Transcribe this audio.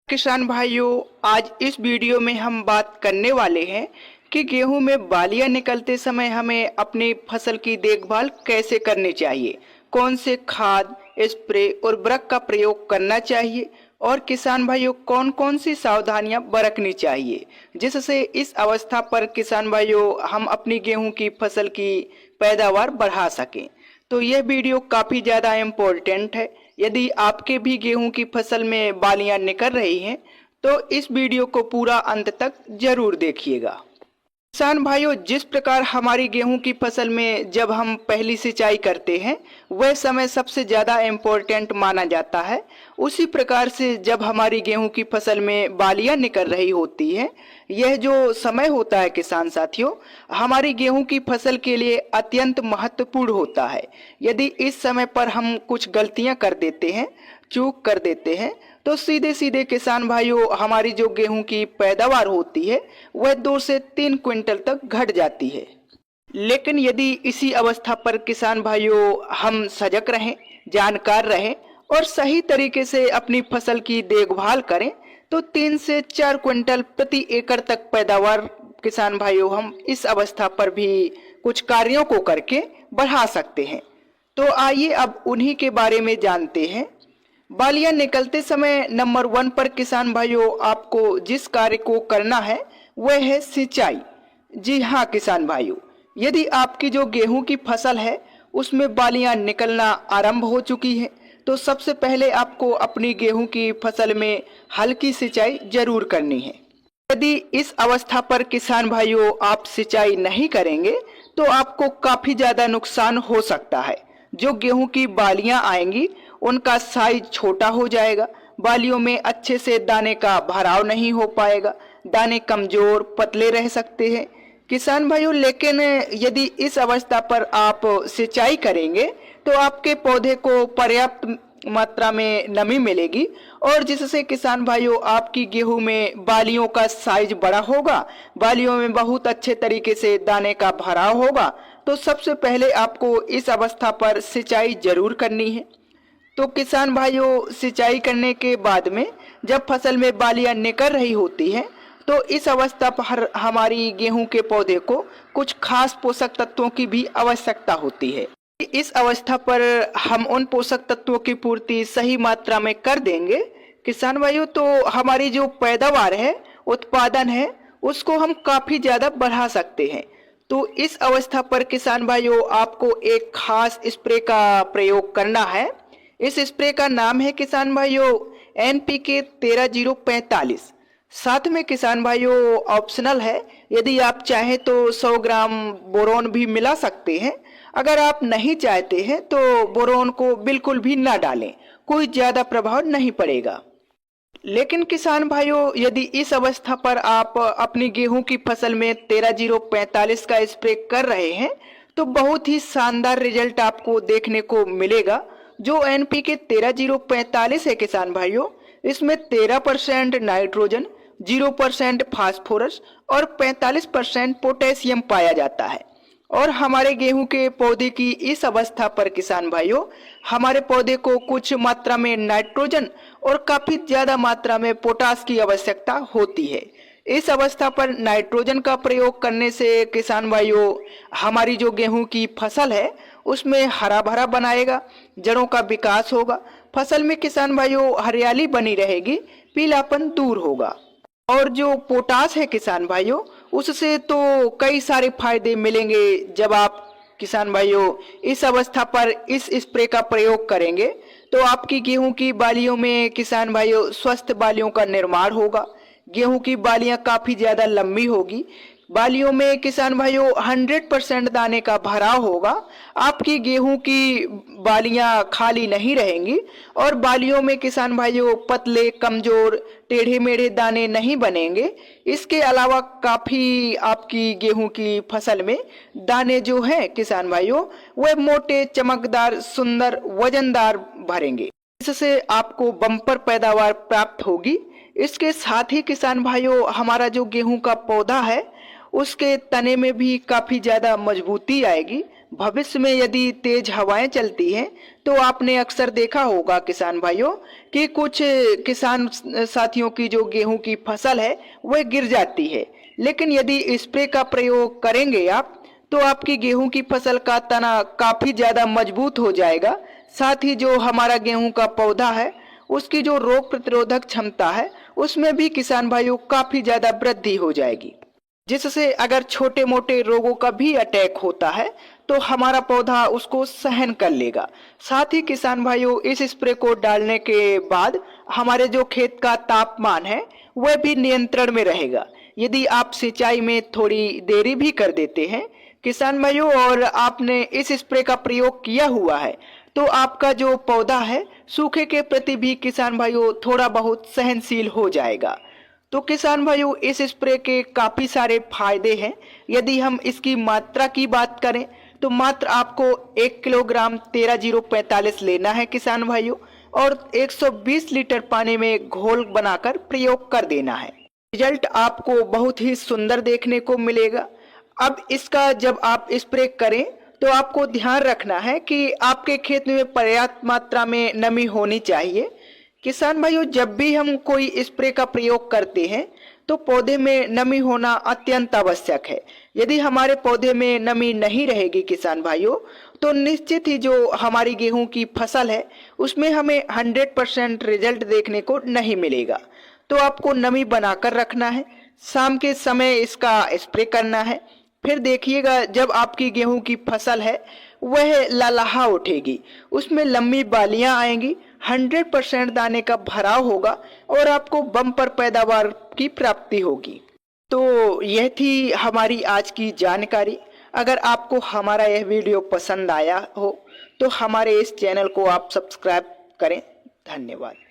किसान भाइयों, आज इस वीडियो में हम बात करने वाले हैं कि गेहूं में बालियां निकलते समय हमें अपनी फसल की देखभाल कैसे करनी चाहिए, कौन से खाद, स्प्रे और ब्रक का प्रयोग करना चाहिए और किसान भाइयों कौन कौन सी सावधानियां बरतनी चाहिए जिससे इस अवस्था पर किसान भाइयों हम अपनी गेहूं की फसल की पैदावार बढ़ा सकें। तो यह वीडियो काफ़ी ज़्यादा इम्पोर्टेंट है। यदि आपके भी गेहूं की फसल में बालियां निकल रही हैं तो इस वीडियो को पूरा अंत तक जरूर देखिएगा। किसान भाइयों, जिस प्रकार हमारी गेहूं की फसल में जब हम पहली सिंचाई करते हैं वह समय सबसे ज़्यादा इम्पोर्टेंट माना जाता है, उसी प्रकार से जब हमारी गेहूं की फसल में बालियां निकल रही होती हैं, यह जो समय होता है किसान साथियों, हमारी गेहूं की फसल के लिए अत्यंत महत्वपूर्ण होता है। यदि इस समय पर हम कुछ गलतियां कर देते हैं, चूक कर देते हैं, तो सीधे सीधे किसान भाइयों हमारी जो गेहूं की पैदावार होती है वह 2 से 3 क्विंटल तक घट जाती है। लेकिन यदि इसी अवस्था पर किसान भाइयों हम सजग रहें, जानकार रहें और सही तरीके से अपनी फसल की देखभाल करें तो 3 से 4 क्विंटल प्रति एकड़ तक पैदावार किसान भाइयों हम इस अवस्था पर भी कुछ कार्यों को करके बढ़ा सकते हैं। तो आइए अब उन्हीं के बारे में जानते हैं। बालियां निकलते समय नंबर 1 पर किसान भाइयों आपको जिस कार्य को करना है वह है सिंचाई। जी हाँ किसान भाइयों, यदि आपकी जो गेहूं की फसल है उसमें बालियां निकलना आरंभ हो चुकी है तो सबसे पहले आपको अपनी गेहूं की फसल में हल्की सिंचाई जरूर करनी है। यदि इस अवस्था पर किसान भाइयों आप सिंचाई नहीं करेंगे तो आपको काफी ज्यादा नुकसान हो सकता है। जो गेहूं की बालियां आएंगी उनका साइज छोटा हो जाएगा, बालियों में अच्छे से दाने का भराव नहीं हो पाएगा, दाने कमजोर पतले रह सकते हैं किसान भाइयों। लेकिन यदि इस अवस्था पर आप सिंचाई करेंगे तो आपके पौधे को पर्याप्त मात्रा में नमी मिलेगी और जिससे किसान भाइयों आपकी गेहूं में बालियों का साइज बड़ा होगा, बालियों में बहुत अच्छे तरीके से दाने का भराव होगा। तो सबसे पहले आपको इस अवस्था पर सिंचाई जरूर करनी है। तो किसान भाइयों, सिंचाई करने के बाद में जब फसल में बालियां निकल रही होती हैं तो इस अवस्था पर हमारी गेहूं के पौधे को कुछ खास पोषक तत्वों की भी आवश्यकता होती है। इस अवस्था पर हम उन पोषक तत्वों की पूर्ति सही मात्रा में कर देंगे किसान भाइयों तो हमारी जो पैदावार है, उत्पादन है, उसको हम काफी ज्यादा बढ़ा सकते हैं। तो इस अवस्था पर किसान भाइयों आपको एक खास स्प्रे का प्रयोग करना है। इस स्प्रे का नाम है किसान भाइयों NPK 13045। साथ में किसान भाइयों ऑप्शनल है, यदि आप चाहें तो 100 ग्राम बोरोन भी मिला सकते हैं। अगर आप नहीं चाहते हैं तो बोरोन को बिल्कुल भी ना डालें, कोई ज्यादा प्रभाव नहीं पड़ेगा। लेकिन किसान भाइयों यदि इस अवस्था पर आप अपनी गेहूं की फसल में 13045 का स्प्रे कर रहे हैं तो बहुत ही शानदार रिजल्ट आपको देखने को मिलेगा। जो NPK 13045 है किसान भाइयों, इसमें 13% नाइट्रोजन, 0% फास्फोरस और 45% पोटेशियम पाया जाता है। और हमारे गेहूं के पौधे की इस अवस्था पर किसान भाइयों हमारे पौधे को कुछ मात्रा में नाइट्रोजन और काफी ज्यादा मात्रा में पोटास की आवश्यकता होती है। इस अवस्था पर नाइट्रोजन का प्रयोग करने से किसान भाइयों हमारी जो गेहूं की फसल है उसमें हरा भरा बनाएगा, जड़ों का विकास होगा, फसल में किसान भाइयों हरियाली बनी रहेगी, पीलापन दूर होगा। और जो पोटास है किसान भाइयों उससे तो कई सारे फायदे मिलेंगे। जब आप किसान भाइयों इस अवस्था पर इस स्प्रे का प्रयोग करेंगे तो आपकी गेहूं की बालियों में किसान भाइयों स्वस्थ बालियों का निर्माण होगा, गेहूं की बालियां काफी ज्यादा लंबी होगी, बालियों में किसान भाइयों 100% दाने का भराव होगा, आपकी गेहूं की बालियां खाली नहीं रहेंगी और बालियों में किसान भाइयों पतले, कमजोर, टेढ़े मेढ़े दाने नहीं बनेंगे। इसके अलावा काफी आपकी गेहूं की फसल में दाने जो हैं किसान भाइयों वह मोटे, चमकदार, सुंदर, वजनदार भरेंगे, इससे आपको बम्पर पैदावार प्राप्त होगी। इसके साथ ही किसान भाइयों हमारा जो गेहूं का पौधा है उसके तने में भी काफी ज्यादा मजबूती आएगी। भविष्य में यदि तेज हवाएं चलती हैं तो आपने अक्सर देखा होगा किसान भाइयों कि कुछ किसान साथियों की जो गेहूं की फसल है वह गिर जाती है। लेकिन यदि स्प्रे का प्रयोग करेंगे आप तो आपकी गेहूं की फसल का तना काफी ज्यादा मजबूत हो जाएगा। साथ ही जो हमारा गेहूं का पौधा है उसकी जो रोग प्रतिरोधक क्षमता है उसमें भी किसान भाइयों काफी ज्यादा वृद्धि हो जाएगी, जिससे अगर छोटे मोटे रोगों का भी अटैक होता है तो हमारा पौधा उसको सहन कर लेगा। साथ ही किसान भाइयों इस स्प्रे को डालने के बाद हमारे जो खेत का तापमान है वह भी नियंत्रण में रहेगा। यदि आप सिंचाई में थोड़ी देरी भी कर देते हैं किसान भाइयों और आपने इस स्प्रे का प्रयोग किया हुआ है तो आपका जो पौधा है सूखे के प्रति भी किसान भाइयों थोड़ा बहुत सहनशील हो जाएगा। तो किसान भाइयों इस स्प्रे के काफी सारे फायदे हैं। यदि हम इसकी मात्रा की बात करें तो मात्र आपको 1 किलोग्राम 13-045 लेना है किसान भाइयों और 120 लीटर पानी में घोल बनाकर प्रयोग कर देना है। रिजल्ट आपको बहुत ही सुंदर देखने को मिलेगा। अब इसका जब आप स्प्रे करें तो आपको ध्यान रखना है कि आपके खेत में पर्याप्त मात्रा में नमी होनी चाहिए। किसान भाइयों जब भी हम कोई स्प्रे का प्रयोग करते हैं तो पौधे में नमी होना अत्यंत आवश्यक है। यदि हमारे पौधे में नमी नहीं रहेगी किसान भाइयों तो निश्चित ही जो हमारी गेहूं की फसल है उसमें हमें 100% रिजल्ट देखने को नहीं मिलेगा। तो आपको नमी बनाकर रखना है, शाम के समय इसका स्प्रे करना है। फिर देखिएगा जब आपकी गेहूं की फसल है वह लहलहा उठेगी, उसमें लंबी बालियां आएंगी, 100% दाने का भराव होगा और आपको बम्पर पैदावार की प्राप्ति होगी। तो यह थी हमारी आज की जानकारी। अगर आपको हमारा यह वीडियो पसंद आया हो तो हमारे इस चैनल को आप सब्सक्राइब करें। धन्यवाद।